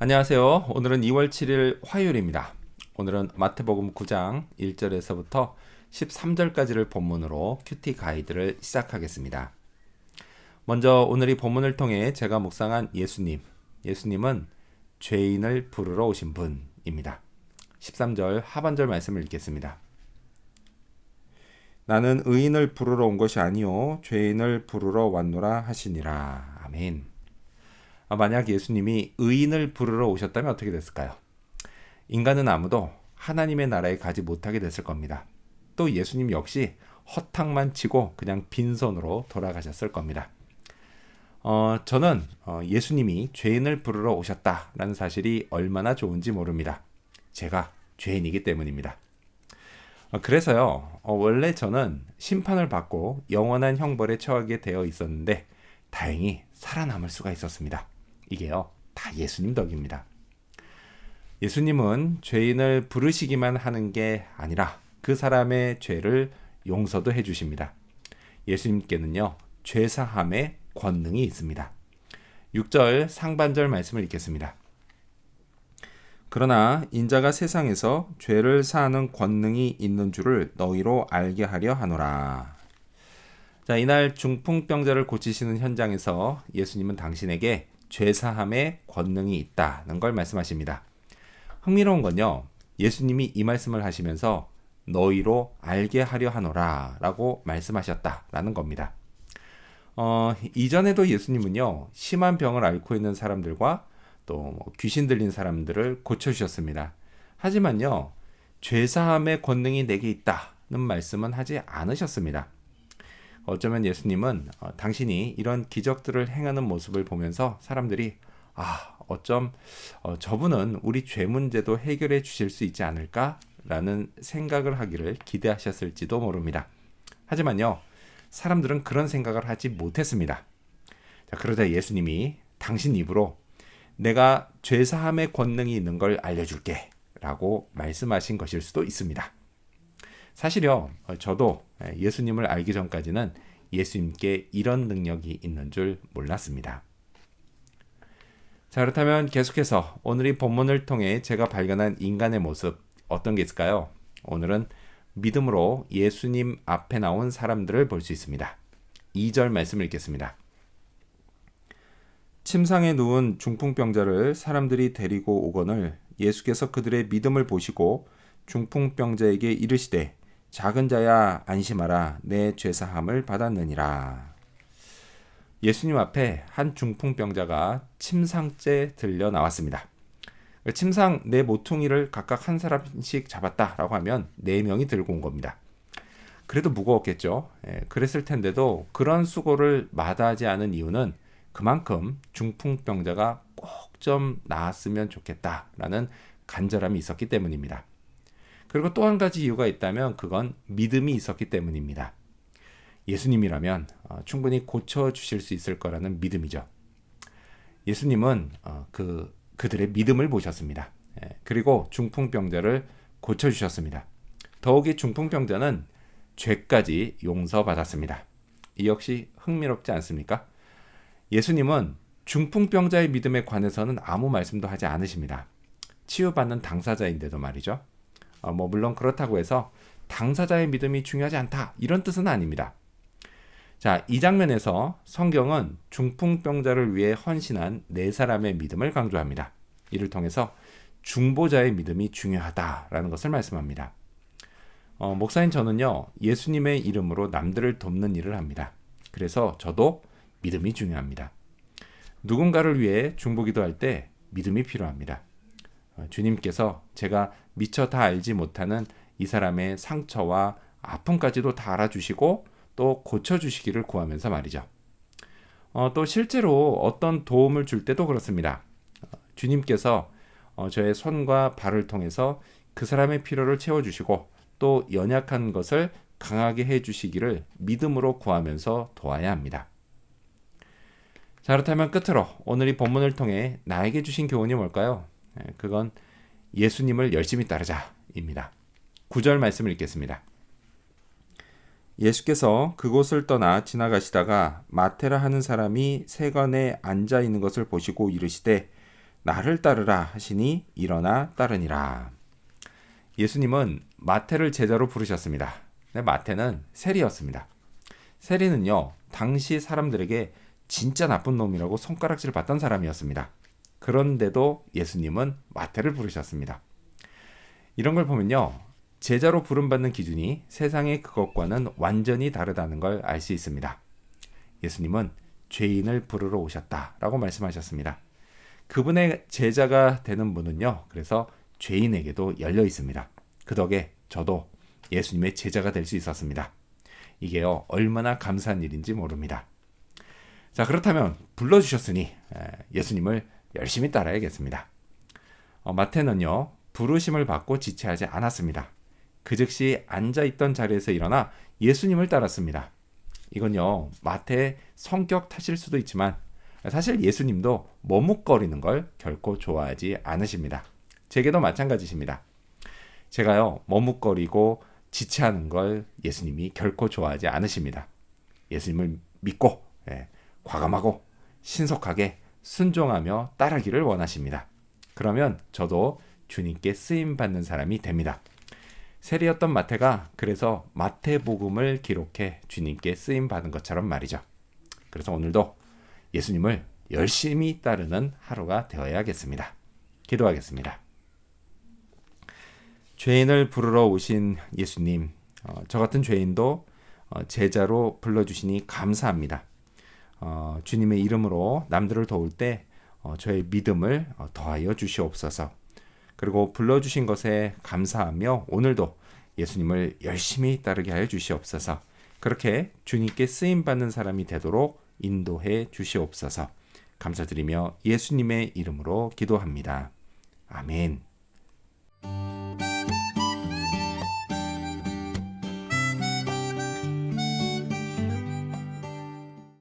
안녕하세요. 오늘은 2월 7일 화요일입니다. 오늘은 마태복음 9장 1절에서부터 13절까지를 본문으로 큐티 가이드를 시작하겠습니다. 먼저 오늘 이 본문을 통해 제가 묵상한 예수님은 죄인을 부르러 오신 분입니다. 13절 하반절 말씀을 읽겠습니다. 나는 의인을 부르러 온 것이 아니요 죄인을 부르러 왔노라 하시니라. 아멘. 만약 예수님이 의인을 부르러 오셨다면 어떻게 됐을까요? 인간은 아무도 하나님의 나라에 가지 못하게 됐을 겁니다. 또 예수님 역시 허탕만 치고 그냥 빈손으로 돌아가셨을 겁니다. 저는 예수님이 죄인을 부르러 오셨다라는 사실이 얼마나 좋은지 모릅니다. 제가 죄인이기 때문입니다. 그래서요, 원래 저는 심판을 받고 영원한 형벌에 처하게 되어 있었는데 다행히 살아남을 수가 있었습니다. 이게요, 다 예수님 덕입니다. 예수님은 죄인을 부르시기만 하는 게 아니라 그 사람의 죄를 용서도 해주십니다. 예수님께는요, 죄사함의 권능이 있습니다. 6절 상반절 말씀을 읽겠습니다. 그러나 인자가 세상에서 죄를 사하는 권능이 있는 줄을 너희로 알게 하려 하노라. 자, 이날 중풍병자를 고치시는 현장에서 예수님은 당신에게 죄사함의 권능이 있다는 걸 말씀하십니다. 흥미로운 건요, 예수님이 이 말씀을 하시면서 너희로 알게 하려 하노라 라고 말씀하셨다라는 겁니다. 이전에도 예수님은요, 심한 병을 앓고 있는 사람들과 또 귀신 들린 사람들을 고쳐주셨습니다. 하지만요, 죄사함의 권능이 내게 있다는 말씀은 하지 않으셨습니다. 어쩌면 예수님은 당신이 이런 기적들을 행하는 모습을 보면서 사람들이 어쩜 저분은 우리 죄 문제도 해결해 주실 수 있지 않을까라는 생각을 하기를 기대하셨을지도 모릅니다. 하지만요, 사람들은 그런 생각을 하지 못했습니다. 자, 그러자 예수님이 당신 입으로 내가 죄사함의 권능이 있는 걸 알려줄게 라고 말씀하신 것일 수도 있습니다. 사실요, 저도 예수님을 알기 전까지는 예수님께 이런 능력이 있는 줄 몰랐습니다. 자, 그렇다면 계속해서 오늘 이 본문을 통해 제가 발견한 인간의 모습 어떤 게 있을까요? 오늘은 믿음으로 예수님 앞에 나온 사람들을 볼 수 있습니다. 2절 말씀을 읽겠습니다. 침상에 누운 중풍병자를 사람들이 데리고 오거늘 예수께서 그들의 믿음을 보시고 중풍병자에게 이르시되 작은 자야 안심하라 내 죄사함을 받았느니라. 예수님 앞에 한 중풍병자가 침상째 들려 나왔습니다. 침상 네 모퉁이를 각각 한 사람씩 잡았다라고 하면 4명이 들고 온 겁니다. 그래도 무거웠겠죠. 그랬을 텐데도 그런 수고를 마다하지 않은 이유는 그만큼 중풍병자가 꼭 좀 나았으면 좋겠다라는 간절함이 있었기 때문입니다. 그리고 또 한 가지 이유가 있다면 그건 믿음이 있었기 때문입니다. 예수님이라면 충분히 고쳐주실 수 있을 거라는 믿음이죠. 예수님은 그들의 믿음을 보셨습니다. 그리고 중풍병자를 고쳐주셨습니다. 더욱이 중풍병자는 죄까지 용서받았습니다. 이 역시 흥미롭지 않습니까? 예수님은 중풍병자의 믿음에 관해서는 아무 말씀도 하지 않으십니다. 치유받는 당사자인데도 말이죠. 물론 그렇다고 해서 당사자의 믿음이 중요하지 않다 이런 뜻은 아닙니다. 자, 이 장면에서 성경은 중풍병자를 위해 헌신한 4사람의 믿음을 강조합니다. 이를 통해서 중보자의 믿음이 중요하다라는 것을 말씀합니다. 목사인 저는요, 예수님의 이름으로 남들을 돕는 일을 합니다. 그래서 저도 믿음이 중요합니다. 누군가를 위해 중보기도할 때 믿음이 필요합니다. 주님께서 제가 미처 다 알지 못하는 이 사람의 상처와 아픔까지도 다 알아주시고 또 고쳐주시기를 구하면서 말이죠. 또 실제로 어떤 도움을 줄 때도 그렇습니다. 주님께서 저의 손과 발을 통해서 그 사람의 필요를 채워주시고 또 연약한 것을 강하게 해주시기를 믿음으로 구하면서 도와야 합니다. 자, 그렇다면 끝으로 오늘 이 본문을 통해 나에게 주신 교훈이 뭘까요? 그건 예수님을 열심히 따르자입니다. 9절 말씀을 읽겠습니다. 예수께서 그곳을 떠나 지나가시다가 마테라 하는 사람이 세관에 앉아 있는 것을 보시고 이르시되 나를 따르라 하시니 일어나 따르니라. 예수님은 마태를 제자로 부르셨습니다. 마태는 세리였습니다. 세리는요, 당시 사람들에게 진짜 나쁜 놈이라고 손가락질 받던 사람이었습니다. 그런데도 예수님은 마태를 부르셨습니다. 이런 걸 보면요, 제자로 부름받는 기준이 세상의 그것과는 완전히 다르다는 걸 알 수 있습니다. 예수님은 죄인을 부르러 오셨다라고 말씀하셨습니다. 그분의 제자가 되는 분은요, 그래서 죄인에게도 열려 있습니다. 그 덕에 저도 예수님의 제자가 될 수 있었습니다. 이게요, 얼마나 감사한 일인지 모릅니다. 자, 그렇다면 불러주셨으니 예수님을 열심히 따라야겠습니다. 마태는요, 부르심을 받고 지체하지 않았습니다. 그 즉시 앉아있던 자리에서 일어나 예수님을 따랐습니다. 이건요, 마태의 성격 탓일 수도 있지만 사실 예수님도 머뭇거리는 걸 결코 좋아하지 않으십니다. 제게도 마찬가지십니다. 제가요, 머뭇거리고 지체하는 걸 예수님이 결코 좋아하지 않으십니다. 예수님을 믿고 과감하고 신속하게 순종하며 따르기를 원하십니다. 그러면 저도 주님께 쓰임받는 사람이 됩니다. 세리였던 마태가 그래서 마태복음을 기록해 주님께 쓰임받은 것처럼 말이죠. 그래서 오늘도 예수님을 열심히 따르는 하루가 되어야겠습니다. 기도하겠습니다. 죄인을 부르러 오신 예수님, 저 같은 죄인도 제자로 불러주시니 감사합니다. 주님의 이름으로 남들을 도울 때 저의 믿음을 더하여 주시옵소서. 그리고 불러주신 것에 감사하며 오늘도 예수님을 열심히 따르게 하여 주시옵소서. 그렇게 주님께 쓰임받는 사람이 되도록 인도해 주시옵소서. 감사드리며 예수님의 이름으로 기도합니다. 아멘.